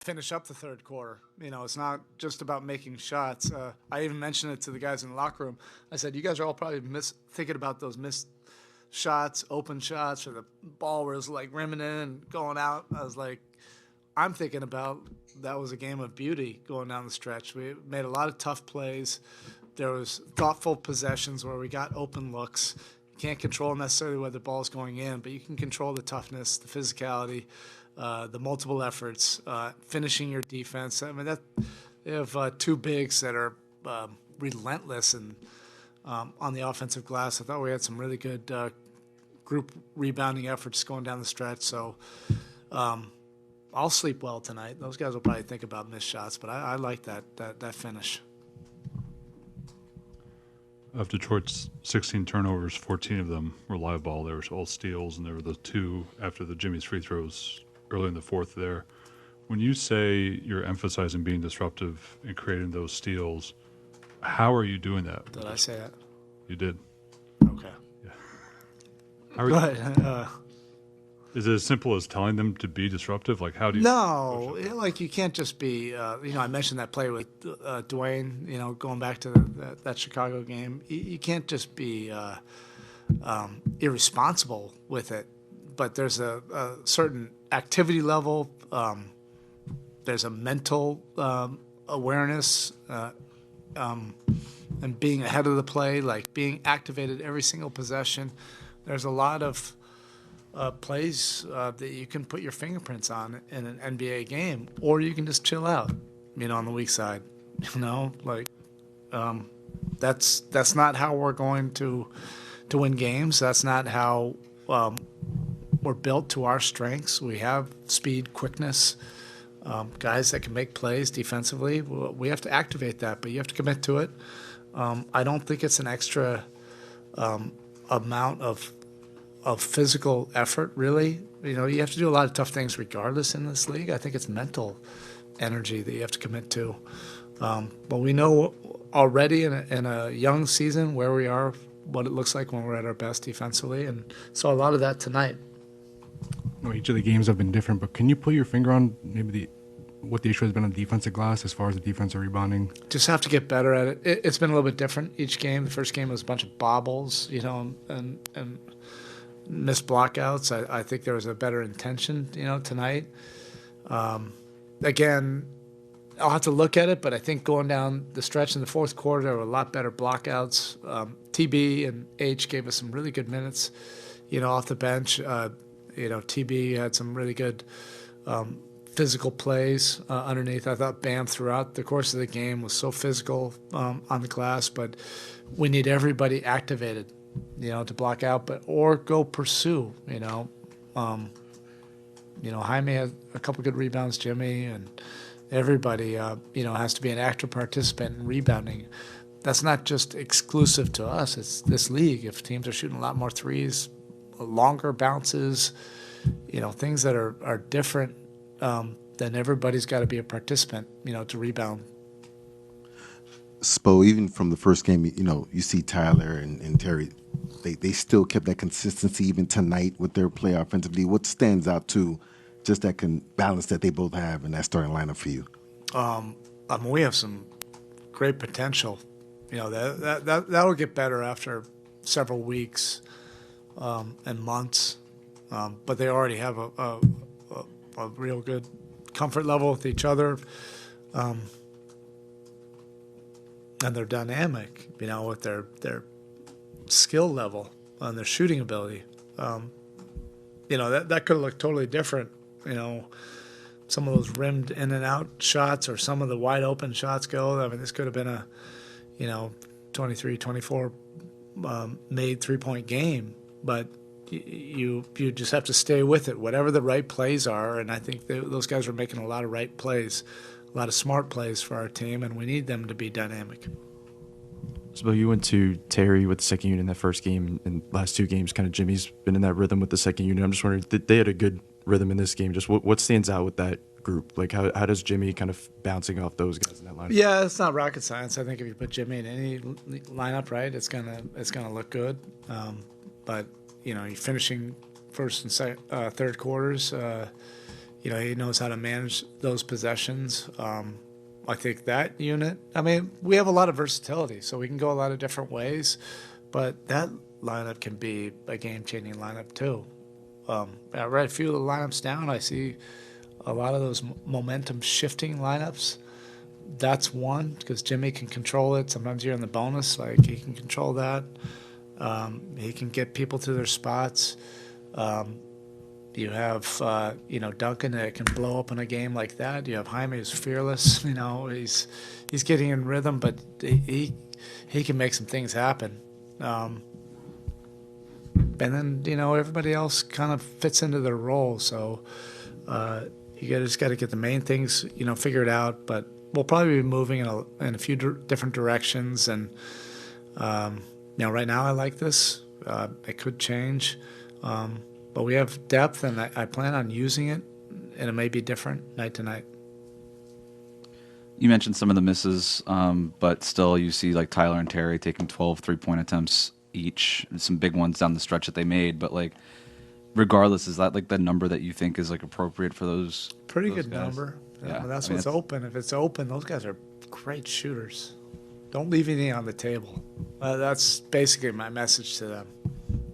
finish up the third quarter. It's not just about making shots. I even mentioned it to the guys in the locker room. I said, you guys are all probably thinking about those missed shots, open shots, or the ball was like rimming in and going out. I was like, I'm thinking about that was a game of beauty going down the stretch. We made a lot of tough plays. There was thoughtful possessions where we got open looks. You can't control necessarily where the ball's going in, but you can control the toughness, the physicality, the multiple efforts, finishing your defense. I mean, they have two bigs that are relentless and on the offensive glass. I thought we had some really good group rebounding efforts going down the stretch. So I'll sleep well tonight. Those guys will probably think about missed shots, but I like that finish. Of Detroit's 16 turnovers, 14 of them were live ball. They were all steals, and there were the two after the Jimmy's free throws early in the fourth there. When you say you're emphasizing being disruptive and creating those steals, how are you doing that? Did I say that? You did. Okay. Yeah. Go ahead. Is it as simple as telling them to be disruptive? Like, how do you? No, like you can't just be. I mentioned that play with Dwayne. Going back to that Chicago game, you can't just be irresponsible with it. But there's a certain activity level. There's a mental awareness and being ahead of the play, like being activated every single possession. There's a lot of plays that you can put your fingerprints on in an NBA game, or you can just chill out, on the weak side. That's not how we're going to win games. That's not how we're built to our strengths. We have speed, quickness, guys that can make plays defensively. We have to activate that, but you have to commit to it. I don't think it's an extra amount of physical effort, really. You have to do a lot of tough things regardless in this league. I think it's mental energy that you have to commit to. But we know already in a young season where we are, what it looks like when we're at our best defensively, and saw a lot of that tonight. Each of the games have been different, but can you put your finger on maybe what the issue has been on the defensive glass as far as the defensive rebounding? Just have to get better at it. It's been a little bit different each game. The first game was a bunch of bobbles, and missed blockouts. I think there was a better intention, tonight. Again, I'll have to look at it, but I think going down the stretch in the fourth quarter, there were a lot better blockouts. TB and H gave us some really good minutes, off the bench. TB had some really good physical plays underneath. I thought Bam throughout the course of the game was so physical on the glass, but we need everybody activated, to block out, or go pursue, Jaime had a couple good rebounds, Jimmy, and everybody, has to be an active participant in rebounding. That's not just exclusive to us. It's this league. If teams are shooting a lot more threes, longer bounces, things that are different, then everybody's got to be a participant, to rebound. Spo, even from the first game, you see Tyler and Terry, they still kept that consistency even tonight with their play offensively. What stands out to just that balance that they both have in that starting lineup for you? We have some great potential. That'll get better after several weeks and months, but they already have a real good comfort level with each other. And they're dynamic, with their skill level and their shooting ability. That could have looked totally different. Some of those rimmed in and out shots or some of the wide open shots go. I mean, this could have been a, 23, 24 made 3-point game. But you just have to stay with it, whatever the right plays are. And I think those guys are making a lot of right plays, a lot of smart plays for our team, and we need them to be dynamic. So you went to Terry with the second unit in that first game, and last two games, kind of Jimmy's been in that rhythm with the second unit. I'm just wondering, they had a good rhythm in this game. Just what stands out with that group? Like how does Jimmy kind of bouncing off those guys in that lineup? Yeah, it's not rocket science. I think if you put Jimmy in any lineup, right, it's gonna look good. But you're finishing first and third quarters. He knows how to manage those possessions. I think that unit, we have a lot of versatility, so we can go a lot of different ways, but that lineup can be a game-changing lineup too. I read a few of the lineups down. I see a lot of those momentum-shifting lineups. That's one, because Jimmy can control it. Sometimes you're in the bonus, he can control that. He can get people to their spots. You have, Duncan that can blow up in a game like that. You have Jaime who's fearless. He's getting in rhythm, but he can make some things happen. And then, everybody else kind of fits into their role. So you just got to get the main things, figured out. But we'll probably be moving in a few different directions. And, right now I like this. It could change. But we have depth, and I plan on using it, and it may be different night to night. You mentioned some of the misses, but still you see like Tyler and Terry taking 12 3-point attempts each, some big ones down the stretch that they made. But regardless, is that the number that you think is appropriate for those? Pretty those good guys? number. Yeah, That's what's open. If it's open, those guys are great shooters. Don't leave anything on the table. That's basically my message to them.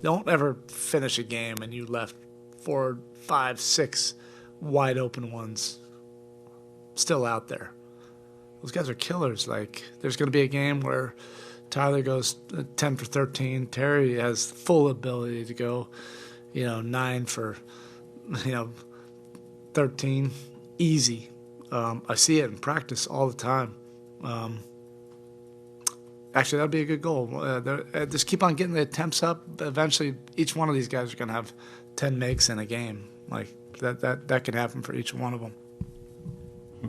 Don't ever finish a game and you left 4, 5, 6 wide open ones still out there. Those guys are killers. There's going to be a game where Tyler goes 10 for 13. Terry has full ability to go, 9 for, 13. Easy. I see it in practice all the time. Actually, that'd be a good goal. Just keep on getting the attempts up. Eventually, each one of these guys are going to have 10 makes in a game. That can happen for each one of them.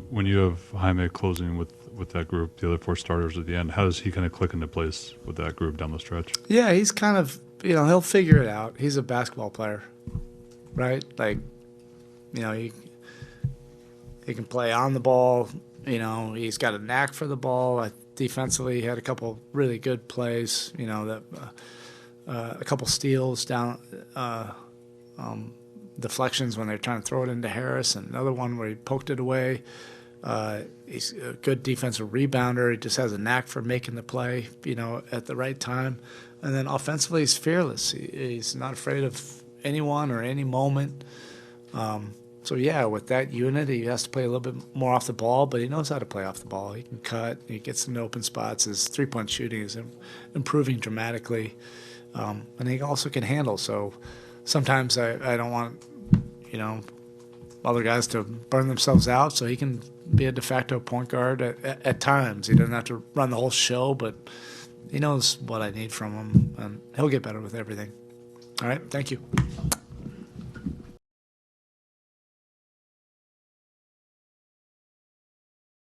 When you have Jaime closing with that group, the other 4 starters at the end, how does he kind of click into place with that group down the stretch? Yeah, he's kind of, he'll figure it out. He's a basketball player, right? He can play on the ball. He's got a knack for the ball. Defensively, he had a couple really good plays. A couple steals down, deflections when they're trying to throw it into Harris, and another one where he poked it away. He's a good defensive rebounder. He just has a knack for making the play, at the right time. And then offensively, he's fearless. He's not afraid of anyone or any moment. So, with that unit, he has to play a little bit more off the ball, but he knows how to play off the ball. He can cut. He gets into open spots. His three-point shooting is improving dramatically. And he also can handle. So sometimes I don't want, other guys to burn themselves out, so he can be a de facto point guard at times. He doesn't have to run the whole show, but he knows what I need from him, and he'll get better with everything. All right, thank you.